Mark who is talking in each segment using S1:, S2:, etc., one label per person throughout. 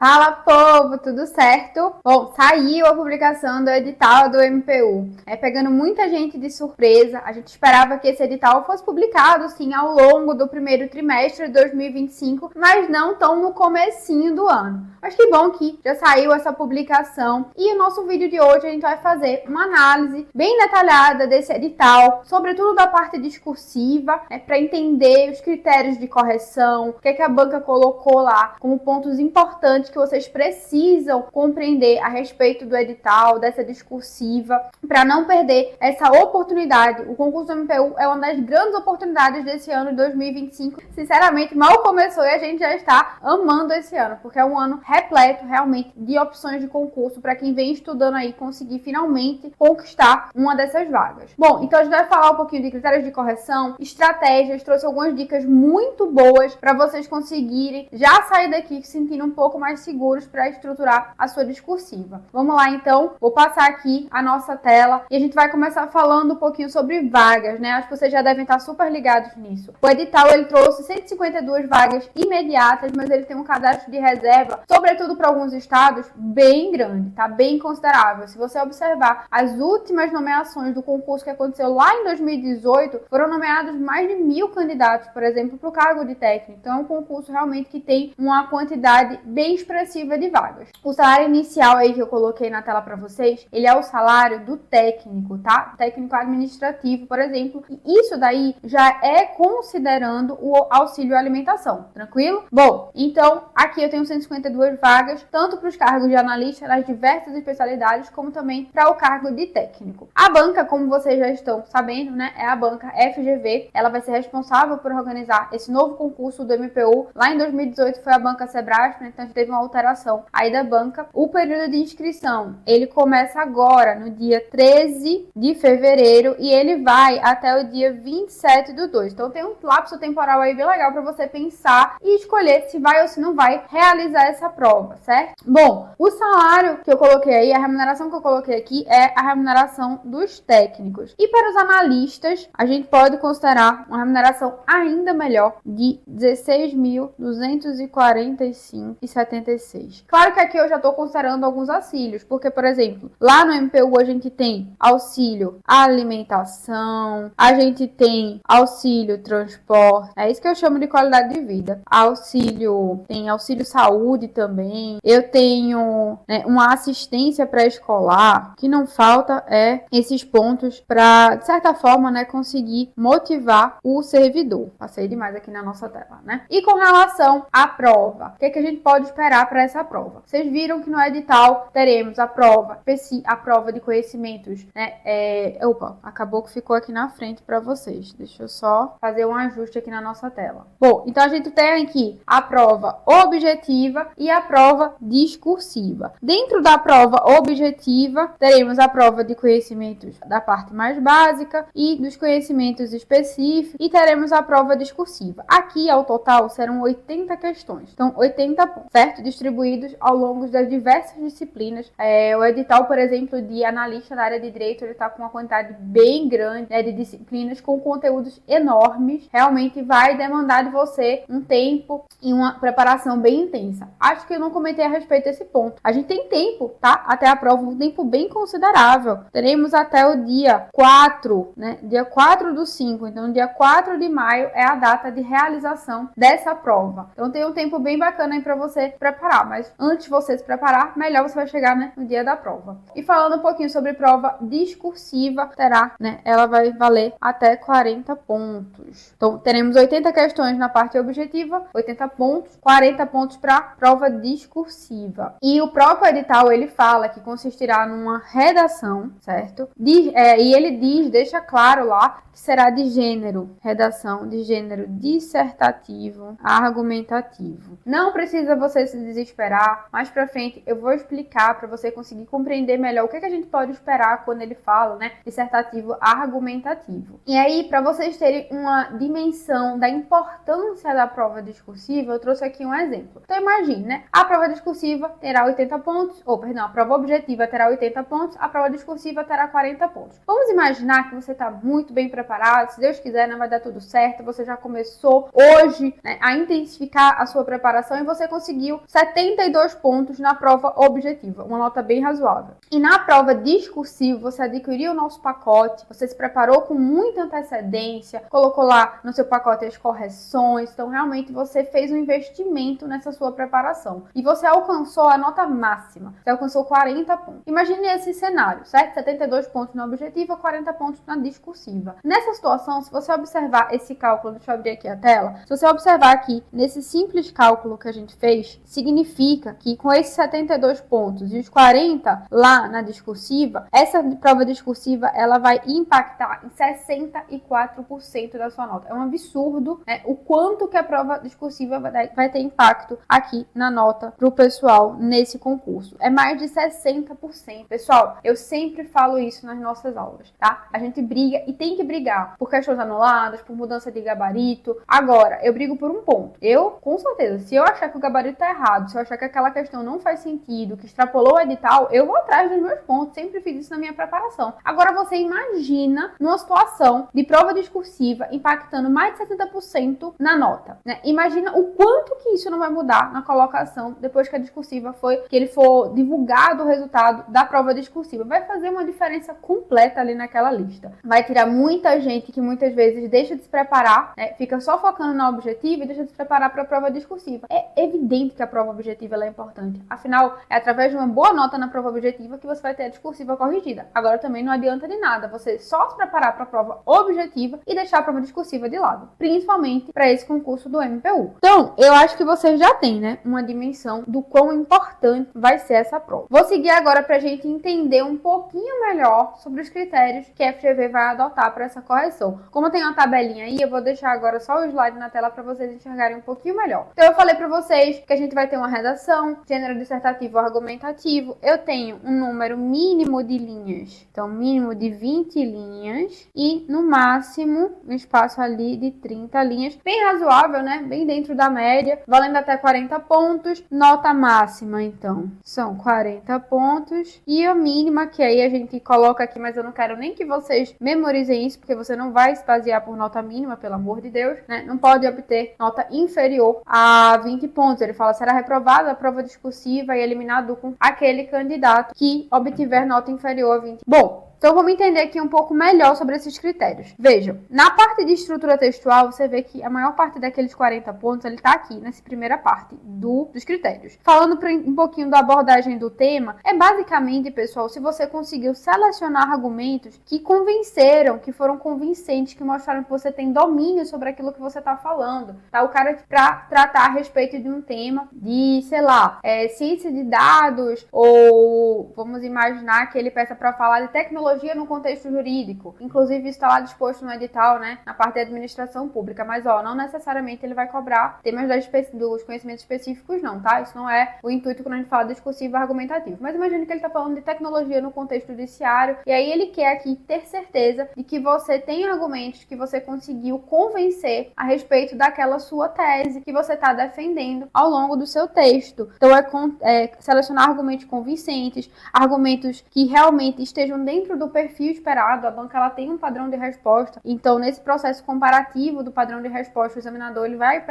S1: Fala, povo, tudo certo? Bom, saiu a publicação do edital do MPU. Pegando muita gente de surpresa. A gente esperava que esse edital fosse publicado, sim, ao longo do primeiro trimestre de 2025, mas não tão no comecinho do ano. Mas que bom que já saiu essa publicação. E o nosso vídeo de hoje a gente vai fazer uma análise bem detalhada desse edital, sobretudo da parte discursiva, para entender os critérios de correção, o que a banca colocou lá como pontos importantes que vocês precisam compreender a respeito do edital, dessa discursiva, para não perder essa oportunidade. O concurso do MPU é uma das grandes oportunidades desse ano de 2025. Sinceramente, mal começou e a gente já está amando esse ano, porque é um ano repleto realmente de opções de concurso para quem vem estudando aí conseguir finalmente conquistar uma dessas vagas. Bom, então a gente vai falar um pouquinho de critérios de correção, estratégias, trouxe algumas dicas muito boas para vocês conseguirem já sair daqui se sentindo um pouco mais seguros para estruturar a sua discursiva. Vamos lá então, vou passar aqui a nossa tela e a gente vai começar falando um pouquinho sobre vagas, né? Acho que vocês já devem estar super ligados nisso. O edital ele trouxe 152 vagas imediatas, mas ele tem um cadastro de reserva, sobretudo para alguns estados, bem grande, tá? Bem considerável. Se você observar as últimas nomeações do concurso que aconteceu lá em 2018, foram nomeados mais de 1.000 candidatos, por exemplo, para o cargo de técnico. Então é um concurso realmente que tem uma quantidade bem expressiva de vagas. O salário inicial aí que eu coloquei na tela para vocês, ele é o salário do técnico, tá? Técnico administrativo, por exemplo. E isso daí já é considerando o auxílio alimentação, tranquilo? Bom, então aqui eu tenho 152 vagas, tanto para os cargos de analista nas diversas especialidades, como também para o cargo de técnico. A banca, como vocês já estão sabendo, né, é a banca FGV. Ela vai ser responsável por organizar esse novo concurso do MPU. Lá em 2018 foi a banca Sebrasp, né, então a gente teve uma alteração aí da banca. O período de inscrição, ele começa agora, no dia 13 de fevereiro, e ele vai até o dia 27/2. Então tem um lapso temporal aí bem legal para você pensar e escolher se vai ou se não vai realizar essa prova, certo? Bom, o salário que eu coloquei aí, a remuneração que eu coloquei aqui é a remuneração dos técnicos. E para os analistas, a gente pode considerar uma remuneração ainda melhor de R$ 16.245,76. Claro que aqui eu já estou considerando alguns auxílios, porque, por exemplo, lá no MPU a gente tem auxílio alimentação, a gente tem auxílio transporte, é isso que eu chamo de qualidade de vida. Tem auxílio saúde também. Eu tenho, né, uma assistência pré-escolar. O que não falta é esses pontos para, de certa forma, né, conseguir motivar o servidor. Passei demais aqui na nossa tela, né? E com relação à prova, o que a gente pode esperar para essa prova? Vocês viram que no edital teremos a prova de conhecimentos, né? Acabou que ficou aqui na frente para vocês. Deixa eu só fazer um ajuste aqui na nossa tela. Bom, então a gente tem aqui a prova objetiva e a prova discursiva. Dentro da prova objetiva, teremos a prova de conhecimentos da parte mais básica e dos conhecimentos específicos, e teremos a prova discursiva. Aqui, ao total, serão 80 questões. Então, 80 pontos, certo? Distribuídos ao longo das diversas disciplinas. O edital, por exemplo, de analista na área de direito, ele está com uma quantidade bem grande, né, de disciplinas com conteúdos enormes. Realmente vai demandar de você um tempo e uma preparação bem intensa. Acho que eu não comentei a respeito desse ponto. A gente tem tempo, tá? Até a prova, um tempo bem considerável. Teremos até o dia 4, né? Dia 4/5. Então, dia 4 de maio é a data de realização dessa prova. Então, tem um tempo bem bacana aí para você preparar. Mas antes de você se preparar, melhor você vai chegar, né, no dia da prova. E falando um pouquinho sobre prova discursiva, ela vai valer até 40 pontos. Então, teremos 80 questões na parte objetiva, 80 pontos, 40 pontos para prova discursiva. E o próprio edital, ele fala que consistirá numa redação, certo? E ele deixa claro lá que será de gênero, redação de gênero dissertativo, argumentativo. Não precisa você se desesperar, mais pra frente eu vou explicar para você conseguir compreender melhor o que a gente pode esperar quando ele fala, né, dissertativo argumentativo. E aí, para vocês terem uma dimensão da importância da prova discursiva, eu trouxe aqui um exemplo. Então imagine, né, a prova discursiva terá 80 pontos, a prova objetiva terá 80 pontos, a prova discursiva terá 40 pontos. Vamos imaginar que você está muito bem preparado, se Deus quiser, né, vai dar tudo certo, você já começou hoje, né, a intensificar a sua preparação e você conseguiu 72 pontos na prova objetiva, uma nota bem razoável. E na prova discursiva, você adquiriu o nosso pacote, você se preparou com muita antecedência, colocou lá no seu pacote as correções, então realmente você fez um investimento nessa sua preparação. E você alcançou a nota máxima, você alcançou 40 pontos. Imagine esse cenário, certo? 72 pontos na objetiva, 40 pontos na discursiva. Nessa situação, se você observar esse cálculo, deixa eu abrir aqui a tela, se você observar aqui, nesse simples cálculo que a gente fez, significa que com esses 72 pontos e os 40 lá na discursiva, essa prova discursiva, ela vai impactar em 64% da sua nota. É um absurdo, né, o quanto que a prova discursiva vai ter impacto aqui na nota para o pessoal nesse concurso. É mais de 60%. Pessoal, eu sempre falo isso nas nossas aulas, tá? A gente briga e tem que brigar por questões anuladas, por mudança de gabarito. Agora, eu brigo por um ponto. Eu, com certeza, se eu achar que o gabarito tá errado, se eu achar que aquela questão não faz sentido, que extrapolou o edital, eu vou atrás dos meus pontos. Sempre fiz isso na minha preparação. Agora, você imagina numa situação de prova discursiva impactando mais de 60% na nota, né? Imagina o quanto que isso não vai mudar na colocação depois que a discursiva que ele for divulgado o resultado da prova discursiva. Vai fazer uma diferença completa ali naquela lista. Vai tirar muita gente que muitas vezes deixa de se preparar, né? Fica só focando na objetiva e deixa de se preparar para a prova discursiva. É evidente que a prova objetiva ela é importante. Afinal, é através de uma boa nota na prova objetiva que você vai ter a discursiva corrigida. Agora também não adianta de nada você só se preparar para a prova objetiva e deixar a prova discursiva de lado, principalmente para esse concurso do MPU. Então, eu acho que vocês já têm, né, uma dimensão do quão importante vai ser essa prova. Vou seguir agora para a gente entender um pouquinho melhor sobre os critérios que a FGV vai adotar para essa correção. Como tem uma tabelinha aí, eu vou deixar agora só o slide na tela para vocês enxergarem um pouquinho melhor. Então, eu falei para vocês que a gente vai ter uma redação, gênero dissertativo ou argumentativo. Eu tenho um número mínimo de linhas, então mínimo de 20 linhas e no máximo um espaço ali de 30 linhas, bem razoável, né? Bem dentro da média, valendo até 40 pontos. Nota máxima, então, são 40 pontos e a mínima, que aí a gente coloca aqui, mas eu não quero nem que vocês memorizem isso, porque você não vai se basear por nota mínima, pelo amor de Deus, né? Não pode obter nota inferior a 20 pontos. Ele fala, será reprovada a prova discursiva e eliminado com aquele candidato que obtiver nota inferior a 20. Bom, então vamos entender aqui um pouco melhor sobre esses critérios. Vejam, na parte de estrutura textual, você vê que a maior parte daqueles 40 pontos, ele está aqui, nessa primeira parte dos critérios. Falando um pouquinho da abordagem do tema, é basicamente, pessoal, se você conseguiu selecionar argumentos que convenceram, que foram convincentes, que mostraram que você tem domínio sobre aquilo que você está falando, tá? O cara para tratar a respeito de um tema de, sei lá, ciência de dados, ou vamos imaginar que ele peça para falar de tecnologia no contexto jurídico. Inclusive, isso está lá disposto no edital, né? Na parte de administração pública. Mas, não necessariamente ele vai cobrar temas dos conhecimentos específicos, não, tá? Isso não é o intuito quando a gente fala de discursivo argumentativo. Mas imagine que ele está falando de tecnologia no contexto judiciário, e aí ele quer aqui ter certeza de que você tem argumentos que você conseguiu convencer a respeito daquela sua tese que você está defendendo ao longo do seu texto. Então, selecionar argumentos convincentes, argumentos que realmente estejam dentro do perfil esperado. A banca ela tem um padrão de resposta, então nesse processo comparativo do padrão de resposta, o examinador ele vai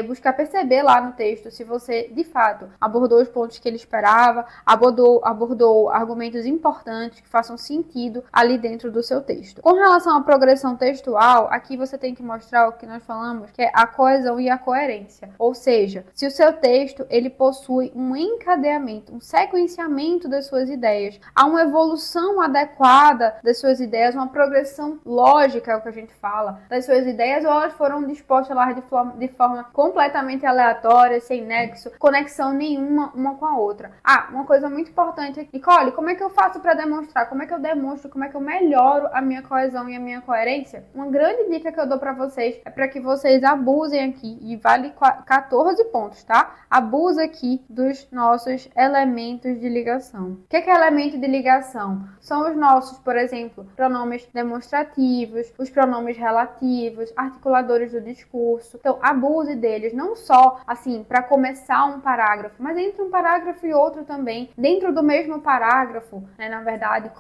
S1: buscar perceber lá no texto se você de fato abordou os pontos que ele esperava, abordou argumentos importantes que façam sentido ali dentro do seu texto. Com relação à progressão textual, aqui você tem que mostrar o que nós falamos, que é a coesão e a coerência, ou seja, se o seu texto ele possui um encadeamento, um sequenciamento das suas ideias, há uma evolução adequada das suas ideias, uma progressão lógica, é o que a gente fala, das suas ideias, ou elas foram dispostas lá de forma completamente aleatória, sem nexo, conexão nenhuma uma com a outra. Uma coisa muito importante aqui, Nicole, como é que eu faço para demonstrar? Como é que eu demonstro? Como é que eu melhoro a minha coesão e a minha coerência? Uma grande dica que eu dou para vocês é para que vocês abusem aqui, e vale 14 pontos, tá? Abusa aqui dos nossos elementos de ligação. O que é elemento de ligação? São os nossos, por exemplo, pronomes demonstrativos, os pronomes relativos, articuladores do discurso. Então, abuse deles, não só, assim, para começar um parágrafo, mas entre um parágrafo e outro também, dentro do mesmo parágrafo, né, na verdade,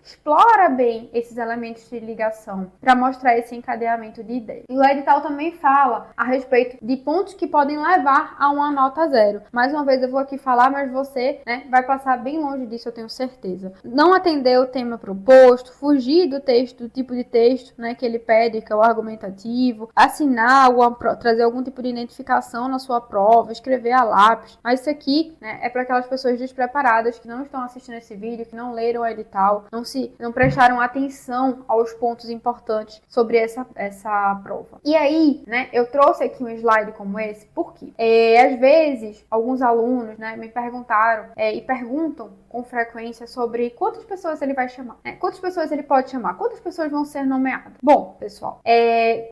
S1: explora bem esses elementos de ligação para mostrar esse encadeamento de ideias. E o edital também fala a respeito de pontos que podem levar a uma nota 0. Mais uma vez eu vou aqui falar, mas você, né, vai passar bem longe disso, eu tenho certeza. Não atender o tema proposto, fugir do texto, do tipo de texto, né, que ele pede, que é o argumentativo, assinar, trazer algum tipo de identificação na sua prova, escrever a lápis. Mas isso aqui, né, é para aquelas pessoas despreparadas que não estão assistindo esse vídeo, que não leram o edital, não prestaram atenção aos pontos importantes sobre essa prova. E aí, né, eu trouxe aqui um slide como esse, porque às vezes alguns alunos, né, me perguntaram e perguntam com frequência sobre quantas pessoas ele vai chamar, né? Quantas pessoas ele pode chamar, quantas pessoas vão ser nomeadas. Bom, pessoal,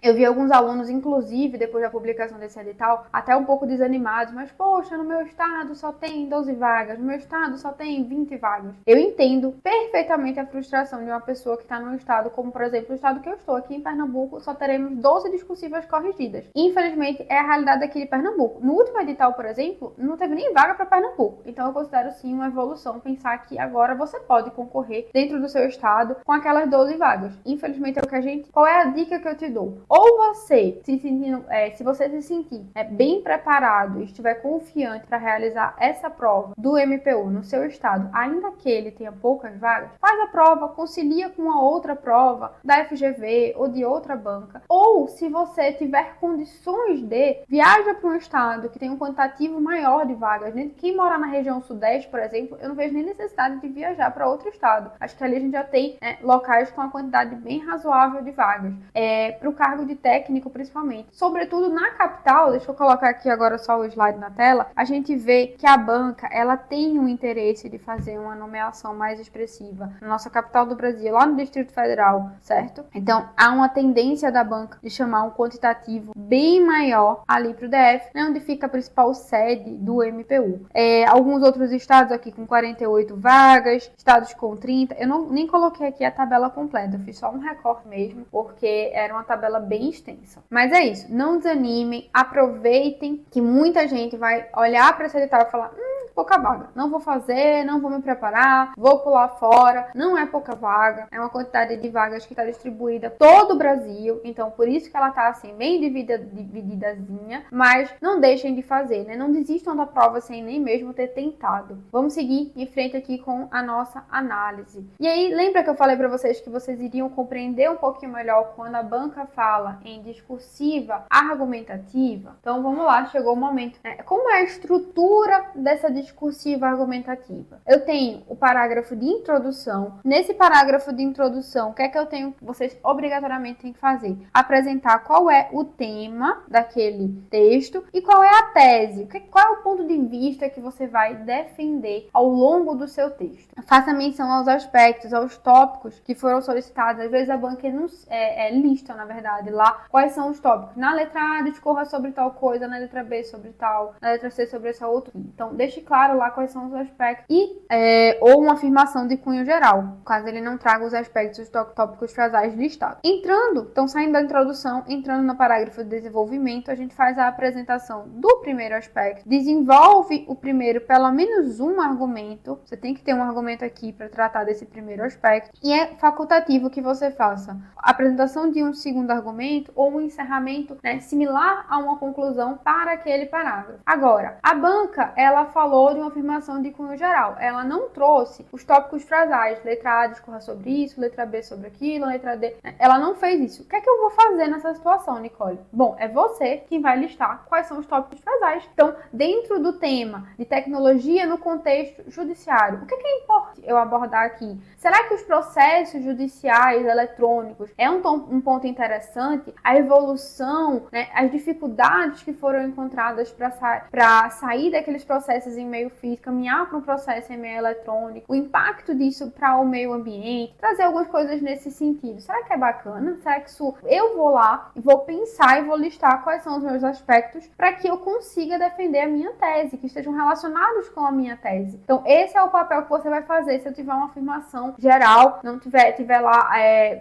S1: eu vi alguns alunos, inclusive, depois da publicação desse edital, até um pouco desanimados, mas, poxa, no meu estado só tem 12 vagas, no meu estado só tem 20 vagas. Eu entendo perfeitamente a frustração de uma pessoa que está num estado, como, por exemplo, o estado que eu estou, aqui em Pernambuco, só teremos 12 discursivas corrigidas. Infelizmente, é a realidade aqui de Pernambuco. No último edital, por exemplo, não teve nem vaga para Pernambuco. Então, eu considero, sim, uma evolução pensar que agora você pode concorrer dentro do seu estado com aquelas 12 vagas. Infelizmente, é o que a gente... Qual é a dica que eu te dou? Ou você, se você se sentir bem preparado e estiver confiante para realizar essa prova do MPU no seu estado, ainda que ele tenha poucas vagas, faz a prova, concilia com a outra prova da FGV ou de outra banca. Ou, se você tiver condições viaja para um estado que tem um quantitativo maior de vagas. Quem mora na região sudeste, por exemplo, eu não vejo nem necessidade de viajar para outro estado. Acho que ali a gente já tem locais com uma quantidade bem razoável de vagas. Para o cargo de técnico, principalmente. Sobretudo na capital, deixa eu colocar aqui agora só o slide na tela, a gente vê que a banca, ela tem um interesse de fazer uma nomeação mais expressiva na nossa capital do Brasil, lá no Distrito Federal, certo? Então, há uma tendência da banca de chamar um quantitativo bem maior ali para o DF, né, onde fica a principal sede do MPU. Alguns outros estados aqui com 48 vagas, estados com 30. Eu nem coloquei aqui a tabela completa, eu fiz só um recorte mesmo, porque era uma tabela bem extensa. Mas é isso, não desanimem, aproveitem que muita gente vai olhar para esse edital e falar: pouca vaga, não vou fazer, não vou me preparar, vou pular fora. Não é pouca vaga, é uma quantidade de vagas que está distribuída todo o Brasil, então por isso que ela está assim bem divididazinha, mas não deixem de fazer, né? Não desistam da prova sem nem mesmo ter tentado. Vamos seguir em frente aqui com a nossa análise. E aí, lembra que eu falei para vocês que vocês iriam compreender um pouquinho melhor quando a banca fala em discursiva argumentativa? Então vamos lá, chegou o momento, né? Como é a estrutura dessa discursiva argumentativa? Eu tenho o parágrafo de introdução. Nesse parágrafo de introdução, o que é que eu tenho? Vocês obrigatoriamente têm que fazer? Apresentar qual é o tema daquele texto e qual é a tese. Qual é o ponto de vista que você vai defender ao longo do seu texto. Faça menção aos aspectos, aos tópicos que foram solicitados. Às vezes a banca não lista, na verdade, lá quais são os tópicos. Na letra A, discorra sobre tal coisa, na letra B sobre tal, na letra C sobre essa outra. Então, deixe claro lá quais são os aspectos ou uma afirmação de cunho geral, caso ele não traga os aspectos tópicos frasais listados. Então saindo da introdução, entrando no parágrafo de desenvolvimento, a gente faz a apresentação do primeiro aspecto, desenvolve o primeiro, pelo menos um argumento. Você tem que ter um argumento aqui para tratar desse primeiro aspecto, e é facultativo que você faça a apresentação de um segundo argumento ou um encerramento, né, similar a uma conclusão para aquele parágrafo. Agora, a banca, ela falou de uma afirmação de cunho geral, ela não trouxe os tópicos frasais, letra A discorra sobre isso, letra B sobre aquilo, letra D, né? Ela não fez isso. O que é que eu vou fazer nessa situação, Nicole? Bom, é você quem vai listar quais são os tópicos frasais. Então, dentro do tema de tecnologia no contexto judiciário, o que é importante eu abordar aqui? Será que os processos judiciais eletrônicos é um ponto interessante? A evolução, né, as dificuldades que foram encontradas para sair daqueles processos em e-mail físico, caminhar para um processo e-mail eletrônico, o impacto disso para o meio ambiente, trazer algumas coisas nesse sentido. Será que é bacana? Será que isso eu vou lá e vou pensar e vou listar quais são os meus aspectos para que eu consiga defender a minha tese, que estejam relacionados com a minha tese. Então, esse é o papel que você vai fazer se eu tiver uma afirmação geral, não tiver lá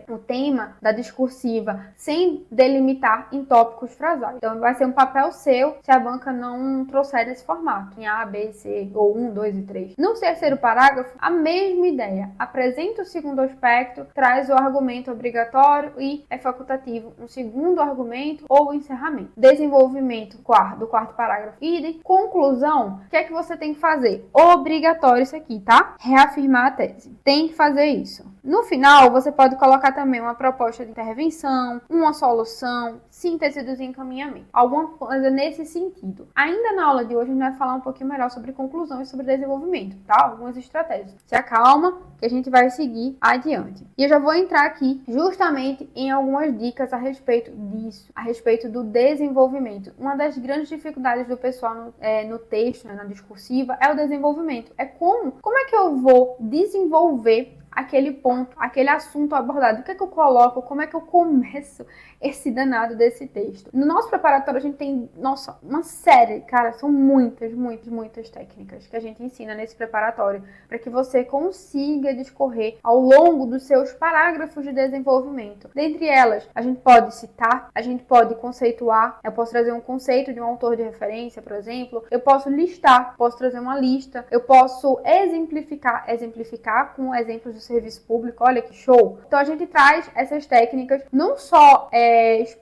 S1: o tema da discursiva, sem delimitar em tópicos frasais. Então, vai ser um papel seu se a banca não trouxer esse formato, em A, B, C, ou 1, 2 e 3. No terceiro parágrafo, a mesma ideia. Apresenta o segundo aspecto, traz o argumento obrigatório e é facultativo um segundo argumento ou encerramento. Desenvolvimento do quarto parágrafo, idem. Conclusão, o que é que você tem que fazer? Obrigatório isso aqui, tá? Reafirmar a tese. Tem que fazer isso. No final, você pode colocar também uma proposta de intervenção, uma solução, síntese dos encaminhamentos. Alguma coisa nesse sentido. Ainda na aula de hoje, a gente vai falar um pouquinho melhor sobre conclusão e sobre desenvolvimento, tá? Algumas estratégias. Se acalma, que a gente vai seguir adiante. E eu já vou entrar aqui justamente em algumas dicas a respeito disso, a respeito do desenvolvimento. Uma das grandes dificuldades do pessoal no texto, na discursiva, é o desenvolvimento. É como é que eu vou desenvolver aquele ponto, aquele assunto abordado. O que é que eu coloco? Como é que eu começo esse danado desse texto? No nosso preparatório a gente tem, nossa, uma série, cara, são muitas técnicas que a gente ensina nesse preparatório para que você consiga discorrer ao longo dos seus parágrafos de desenvolvimento. Dentre elas, a gente pode citar, a gente pode conceituar, eu posso trazer um conceito de um autor de referência, por exemplo, eu posso listar, posso trazer uma lista, eu posso exemplificar com exemplos do serviço público. Olha que show! Então a gente traz essas técnicas, não só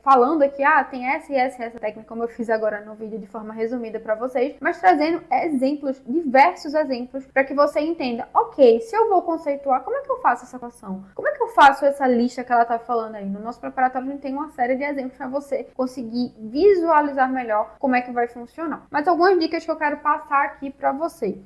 S1: falando aqui, tem essa e essa técnica, como eu fiz agora no vídeo de forma resumida para vocês, mas trazendo exemplos, diversos exemplos, para que você entenda, ok, se eu vou conceituar, como é que eu faço essa equação? Como é que eu faço essa lista que ela tá falando aí? No nosso preparatório a gente tem uma série de exemplos para você conseguir visualizar melhor como é que vai funcionar. Mas algumas dicas que eu quero passar aqui para você.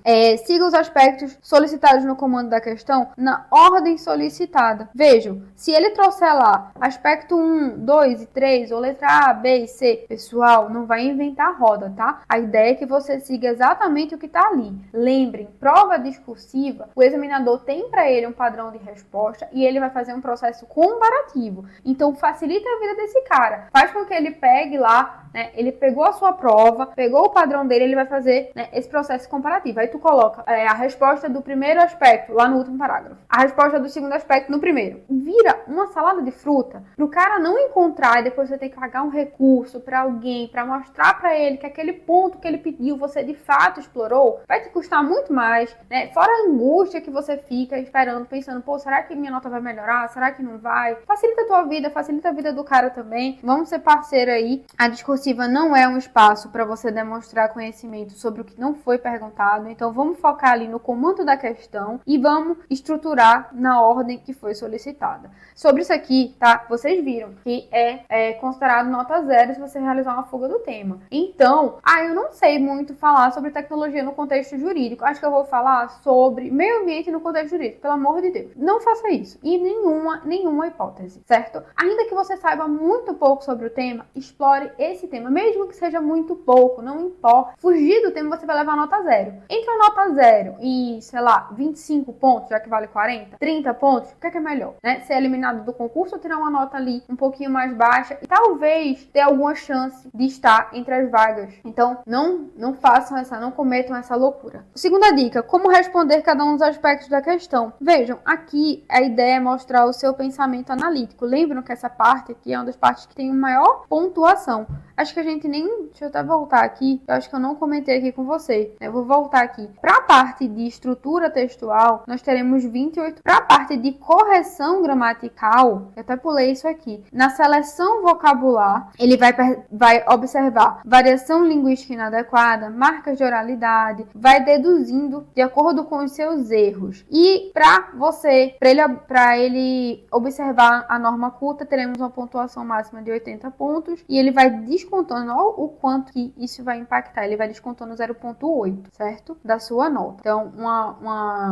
S1: Siga os aspectos solicitados no comando da questão na ordem solicitada. Vejam, se ele trouxer lá aspecto 1, 2 e 3, ou letra A, B e C, pessoal, não vai inventar roda, tá? A ideia é que você siga exatamente o que está ali. Lembrem, prova discursiva, o examinador tem para ele um padrão de resposta e ele vai fazer um processo comparativo. Então, facilita a vida desse cara. Faz com que ele pegue lá, né? Ele pegou a sua prova, pegou o padrão dele, ele vai fazer, né, esse processo comparativo. Aí tu coloca a resposta do primeiro aspecto lá no último parágrafo, a resposta do segundo aspecto no primeiro. Vira uma salada de fruta pro cara não encontrar e depois você ter que pagar um recurso para alguém, para mostrar para ele que aquele ponto que ele pediu você de fato explorou, vai te custar muito mais, né? Fora a angústia que você fica esperando, pensando, pô, será que minha nota vai melhorar? Será que não vai? Facilita a tua vida, facilita a vida do cara também. Vamos ser parceiro aí. A discursiva não é um espaço para você demonstrar conhecimento sobre o que não foi perguntado, então vamos focar ali no comando da questão e vamos estruturar na ordem que foi solicitada. Sobre isso aqui, tá? Vocês viram que é considerado nota 0 se você realizar uma fuga do tema. Então, eu não sei muito falar sobre tecnologia no contexto jurídico. Acho que eu vou falar sobre meio ambiente no contexto jurídico. Pelo amor de Deus. Não faça isso. E nenhuma hipótese, certo? Ainda que você saiba muito pouco sobre o tema, explore esse tema. Mesmo que seja muito pouco, não importa. Fugir do tema, você vai levar nota 0. Entre a nota 0 e, sei lá, 25 pontos, já que vale 40, 30 pontos, o que é melhor, né? Ser eliminado do concurso ou tirar uma nota ali um pouquinho mais baixa e talvez ter alguma chance de estar entre as vagas. Então, não façam não cometam essa loucura. Segunda dica, como responder cada um dos aspectos da questão. Vejam, aqui a ideia é mostrar o seu pensamento analítico. Lembram que essa parte aqui é uma das partes que tem maior pontuação. Acho que a gente nem... Deixa eu até voltar aqui. Eu acho que eu não comentei aqui com vocês. Eu vou voltar aqui. Para a parte de estrutura textual, nós teremos 28. Para a parte de correção gramatical, eu até pulei isso aqui. Na seleção vocabular, ele vai observar variação linguística inadequada, marcas de oralidade, vai deduzindo de acordo com os seus erros. E para ele observar a norma culta, teremos uma pontuação máxima de 80 pontos e ele vai descontando o quanto que isso vai impactar. Ele vai descontando 0,8, certo? Da sua nota. Então,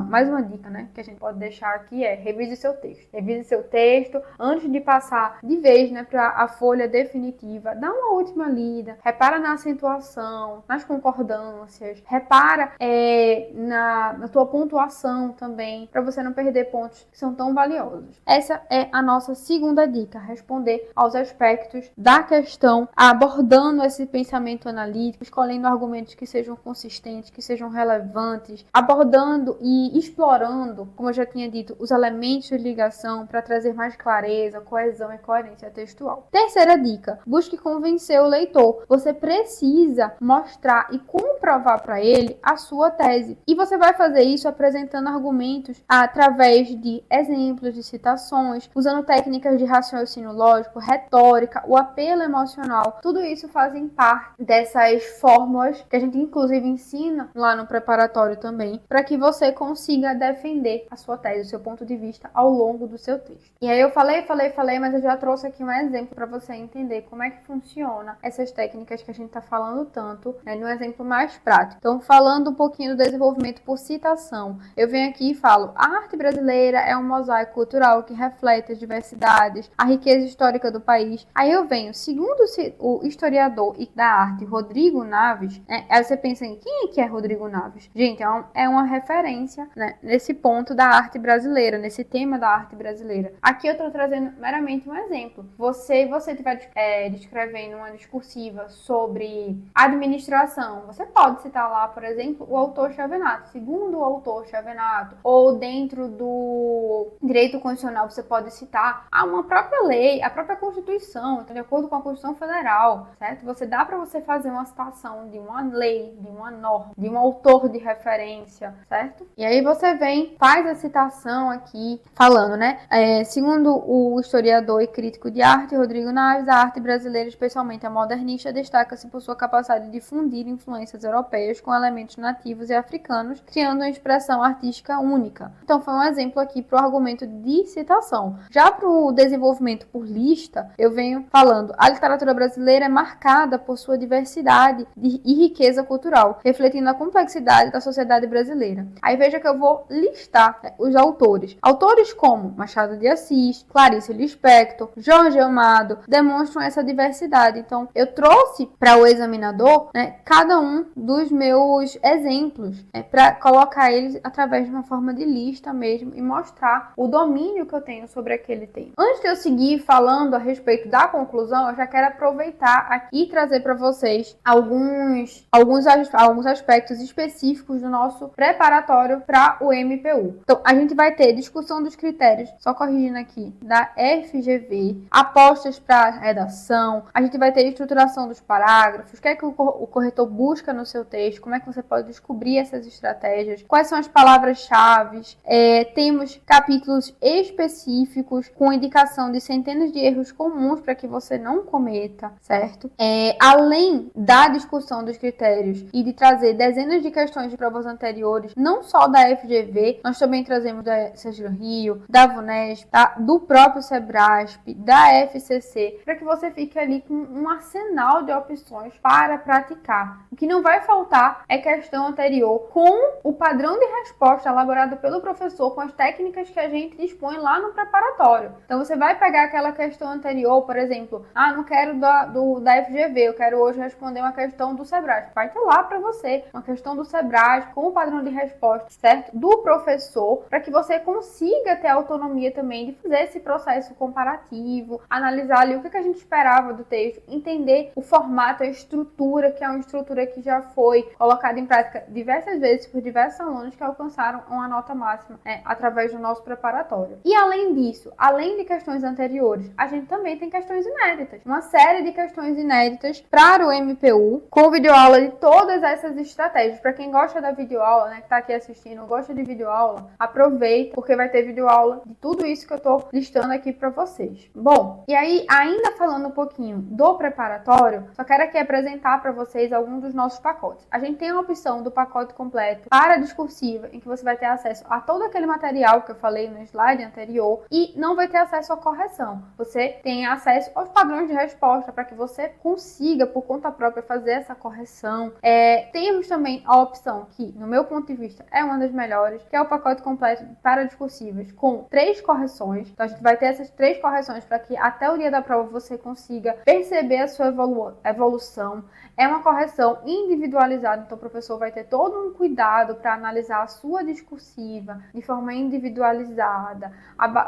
S1: mais uma dica, né, que a gente pode deixar aqui revise seu texto. Revise seu texto, antes de passar de vez, né, para a folha definitiva, dá uma última lida, repara na acentuação, nas concordâncias, repara na tua pontuação também, para você não perder pontos que são tão valiosos. Essa é a nossa segunda dica, responder aos aspectos da questão, abordando esse pensamento analítico, escolhendo argumentos que sejam consistentes, que sejam relevantes, abordando e explorando, como eu já tinha dito, os elementos de ligação para trazer mais clareza, coesão e coerência textual. Terceira dica, busque convencer o leitor. Você precisa mostrar e comprovar para ele a sua tese. E você vai fazer isso apresentando argumentos através de exemplos, de citações, usando técnicas de raciocínio lógico, retórica, o apelo emocional. Tudo isso fazem parte dessas fórmulas que a gente inclusive ensina lá no preparatório também, para que você consiga defender a sua tese, o seu ponto de vista ao longo do seu texto. E aí eu falei, mas eu já trouxe aqui um exemplo para você entender como é que funciona essas técnicas que a gente está falando tanto, né, num exemplo mais prático. Então, falando um pouquinho do desenvolvimento por citação, eu venho aqui e falo: a arte brasileira é um mosaico cultural que reflete as diversidades, a riqueza histórica do país. Aí eu venho, segundo o historiador da arte Rodrigo Naves, né, aí você pensa em quem é que é Rodrigo Naves? Gente, é uma referência, né, nesse ponto da arte brasileira, nesse tema da arte brasileira. Aqui eu estou trazendo meramente um exemplo. Você estiver descrevendo uma discursiva sobre administração, você pode citar lá, por exemplo, o autor Chavenato. Segundo o autor Chavenato, ou dentro do direito constitucional, você pode citar uma própria lei, a própria Constituição, então, de acordo com a Constituição Federal, certo? Dá para você fazer uma citação de uma lei, de uma norma, de um autor de referência, certo? E aí você faz a citação aqui, falando, né? Segundo o historiador e crítico de arte, Rodrigo Naves, a arte brasileira, especialmente a modernista, destaca-se por sua capacidade de difundir influências europeias com elementos nativos e africanos, criando uma expressão artística única. Então, foi um exemplo aqui para o argumento de citação. Já para o desenvolvimento por lista, eu venho falando: a literatura brasileira é marcada por sua diversidade e riqueza cultural, refletindo a complexidade da sociedade brasileira. Aí veja que eu vou listar, né, os autores. Autores como Machado de Assis, Clarice Lispector, Jorge Amado demonstram essa diversidade. Então, eu trouxe para o examinador, né, cada um dos meus exemplos, né, para colocar eles através de uma forma de lista mesmo e mostrar o domínio que eu tenho sobre aquele tema. Antes de eu seguir falando a respeito da conclusão, eu já quero aproveitar aqui e trazer para vocês alguns aspectos específicos do nosso preparatório para o MPU. Então, a gente vai ter discussão dos critérios, só corrigindo aqui, da FGV, apostas para redação, a gente vai ter estruturação dos parágrafos, o que é que o corretor busca no seu texto, como é que você pode descobrir essas estratégias, quais são as palavras-chave, temos capítulos específicos com indicação de centenas de erros comuns para que você não cometa, certo? Além da discussão dos critérios e de trazer dezenas de questões de provas anteriores, não só da FGV, nós também trazemos da Sérgio Rio, da VUNESP, do próprio Sebrasp, da FCC, para que você fique ali com um arsenal de opções para praticar. O que não vai faltar é questão anterior com o padrão de resposta elaborado pelo professor, com as técnicas que a gente dispõe lá no preparatório. Então você vai pegar aquela questão anterior, por exemplo, não quero da FGV, eu quero hoje responder uma questão do Sebrasp. Vai ter lá para você uma questão do Sebrasp com o padrão de resposta, certo? Do professor, para que você consiga ter autonomia também de fazer esse processo comparativo, analisar ali o que a gente esperava do texto, entender o formato, a estrutura, que é uma estrutura que já foi colocada em prática diversas vezes por diversos alunos que alcançaram uma nota máxima através do nosso preparatório. E além disso, além de questões anteriores, a gente também tem questões inéditas. Uma série de questões inéditas para o MPU, com videoaula de todas essas estratégias. Para quem gosta da videoaula, né, que está aqui assistindo, gosta de videoaula, aproveita, porque vai ter videoaula de tudo isso que eu estou listando aqui para vocês. Bom, e aí, ainda falando um pouquinho do preparatório, só quero aqui apresentar para vocês alguns dos nossos pacotes. A gente tem a opção do pacote completo para a discursiva, em que você vai ter acesso a todo aquele material que eu falei no slide anterior e não vai ter acesso à correção. Você tem acesso aos padrões de resposta para que você consiga, por conta própria, fazer essa correção. Temos também a opção que, no meu ponto de vista, é uma das melhores, que é o pacote completo para discursivas, com 3 correções correções. Então, a gente vai ter essas 3 correções para que até o dia da prova você consiga perceber a sua evolução. É uma correção individualizada, então o professor vai ter todo um cuidado para analisar a sua discursiva de forma individualizada,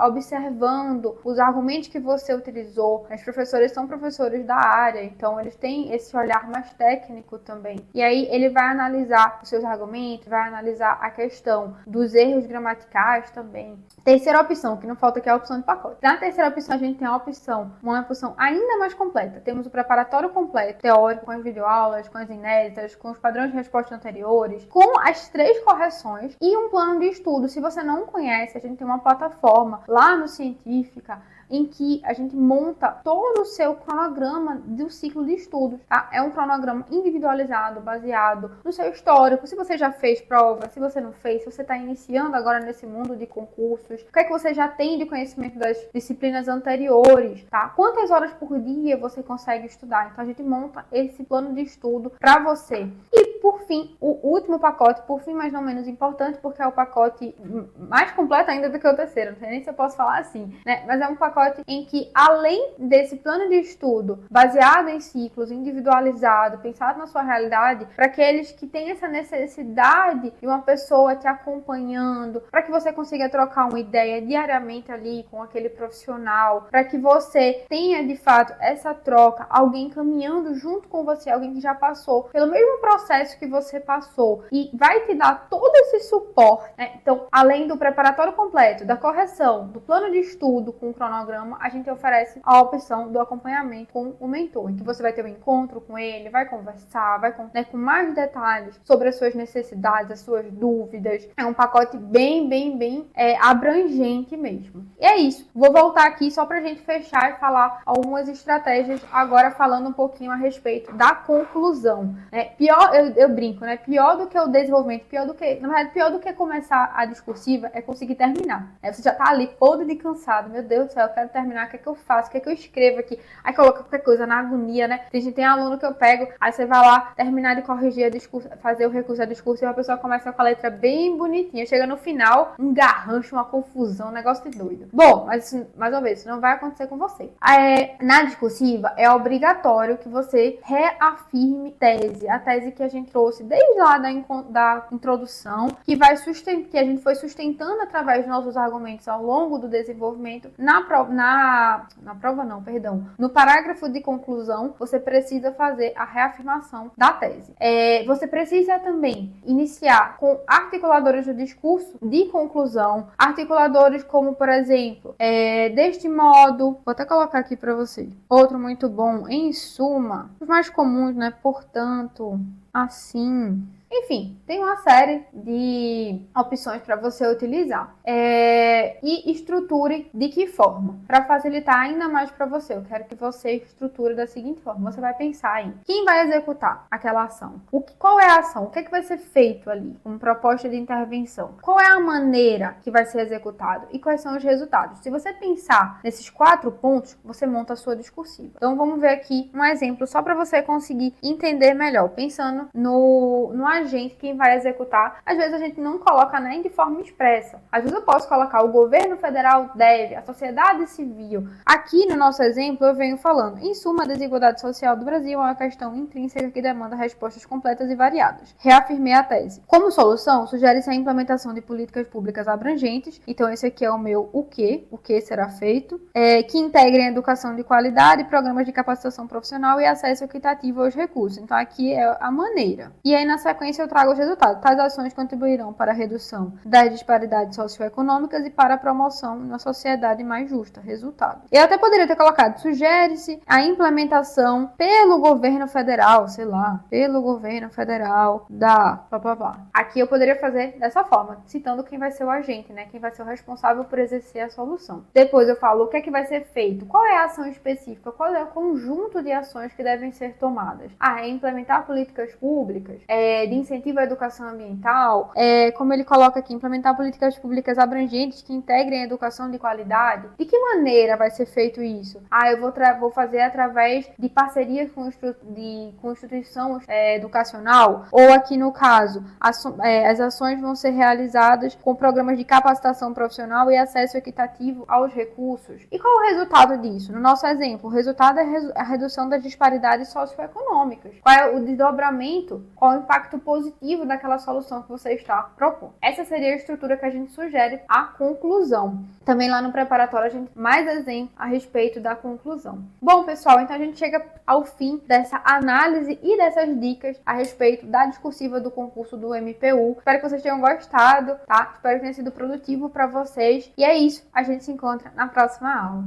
S1: observando os argumentos que você utilizou. Os professores são professores da área, então eles têm esse olhar mais técnico também. E aí ele vai analisar os seus argumentos, vai analisar a questão dos erros gramaticais também. Terceira opção, que não falta aqui, é a opção de pacote. Na terceira opção, a gente tem a opção, uma opção ainda mais completa. Temos o preparatório completo, teórico, com as videoaulas, com as inéditas, com os padrões de resposta anteriores, com as 3 correções e um plano de estudo. Se você não conhece, a gente tem uma plataforma lá no Científica, em que a gente monta todo o seu cronograma do ciclo de estudos, tá? É um cronograma individualizado, baseado no seu histórico, se você já fez prova, se você não fez, se você está iniciando agora nesse mundo de concursos, o que é que você já tem de conhecimento das disciplinas anteriores, tá? Quantas horas por dia você consegue estudar? Então a gente monta esse plano de estudo para você. E por fim, o último pacote, por fim, mas não menos importante, porque é o pacote mais completo ainda do que o terceiro, não sei nem se eu posso falar assim, né? Mas é um pacote em que, além desse plano de estudo baseado em ciclos, individualizado, pensado na sua realidade, para aqueles que têm essa necessidade de uma pessoa te acompanhando, para que você consiga trocar uma ideia diariamente ali com aquele profissional, para que você tenha de fato essa troca, alguém caminhando junto com você, alguém que já passou pelo mesmo processo que você passou e vai te dar todo esse suporte, né? Então, além do preparatório completo, da correção, do plano de estudo com o cronograma, a gente oferece a opção do acompanhamento com o mentor, em que você vai ter um encontro com ele, vai conversar, vai com mais detalhes sobre as suas necessidades, as suas dúvidas. É um pacote bem abrangente mesmo. E é isso. Vou voltar aqui só pra gente fechar e falar algumas estratégias, agora falando um pouquinho a respeito da conclusão. Pior, eu brinco, né? Pior do que o desenvolvimento, na verdade, pior do que começar a discursiva é conseguir terminar. Você já tá ali podre de cansado, meu Deus do céu, eu quero terminar, o que é que eu faço, o que é que eu escrevo aqui? Aí coloca qualquer coisa na agonia, né? Tem aluno que eu pego, aí você vai lá terminar de corrigir a discurso, fazer o recurso a discurso e a pessoa começa com a letra bem bonitinha, chega no final, um garrancho, uma confusão, um negócio de doido. Bom, mas mais uma vez, isso não vai acontecer com você. Na discursiva, é obrigatório que você reafirme tese, a tese que a gente trouxe desde lá da introdução, que a gente foi sustentando através dos nossos argumentos ao longo do desenvolvimento. No parágrafo de conclusão, você precisa fazer a reafirmação da tese. Você precisa também iniciar com articuladores do discurso de conclusão, articuladores como, por exemplo, deste modo, vou até colocar aqui para vocês. Outro muito bom, em suma, os mais comuns, né? Portanto, assim. Enfim, tem uma série de opções para você utilizar. E estruture de que forma? Para facilitar ainda mais para você, eu quero que você estruture da seguinte forma. Você vai pensar em quem vai executar aquela ação. Qual é a ação? O que é que vai ser feito ali? Como proposta de intervenção. Qual é a maneira que vai ser executado? E quais são os resultados? Se você pensar nesses 4 pontos, você monta a sua discursiva. Então, vamos ver aqui um exemplo só para você conseguir entender melhor. Pensando no agente, quem vai executar, às vezes a gente não coloca nem de forma expressa. Às vezes eu posso colocar o governo federal deve, a sociedade civil. Aqui no nosso exemplo eu venho falando, em suma, a desigualdade social do Brasil é uma questão intrínseca que demanda respostas completas e variadas. Reafirmei a tese. Como solução, sugere-se a implementação de políticas públicas abrangentes, então esse aqui é o meu o que será feito, que integrem a educação de qualidade, programas de capacitação profissional e acesso equitativo aos recursos. Então aqui é a maneira. E aí na sequência eu trago os resultados. Tais ações contribuirão para a redução das disparidades socioeconômicas e para a promoção de uma sociedade mais justa. Resultado. Eu até poderia ter colocado, sugere-se a implementação pelo governo federal, pelo governo federal Aqui eu poderia fazer dessa forma, citando quem vai ser o agente, né? Quem vai ser o responsável por exercer a solução. Depois eu falo o que é que vai ser feito, qual é a ação específica, qual é o conjunto de ações que devem ser tomadas. É implementar políticas públicas de de incentivo à educação ambiental, como ele coloca aqui, implementar políticas públicas abrangentes que integrem a educação de qualidade. De que maneira vai ser feito isso? Eu vou fazer através de parcerias com instituição educacional, ou aqui no caso, as ações vão ser realizadas com programas de capacitação profissional e acesso equitativo aos recursos. E qual o resultado disso? No nosso exemplo, o resultado é a redução das disparidades socioeconômicas. Qual é o desdobramento? Qual o impacto positivo daquela solução que você está propondo? Essa seria a estrutura que a gente sugere a conclusão. Também lá no preparatório a gente mais exemplo a respeito da conclusão. Bom, pessoal, então a gente chega ao fim dessa análise e dessas dicas a respeito da discursiva do concurso do MPU. Espero que vocês tenham gostado, tá? Espero que tenha sido produtivo para vocês. E é isso, a gente se encontra na próxima aula.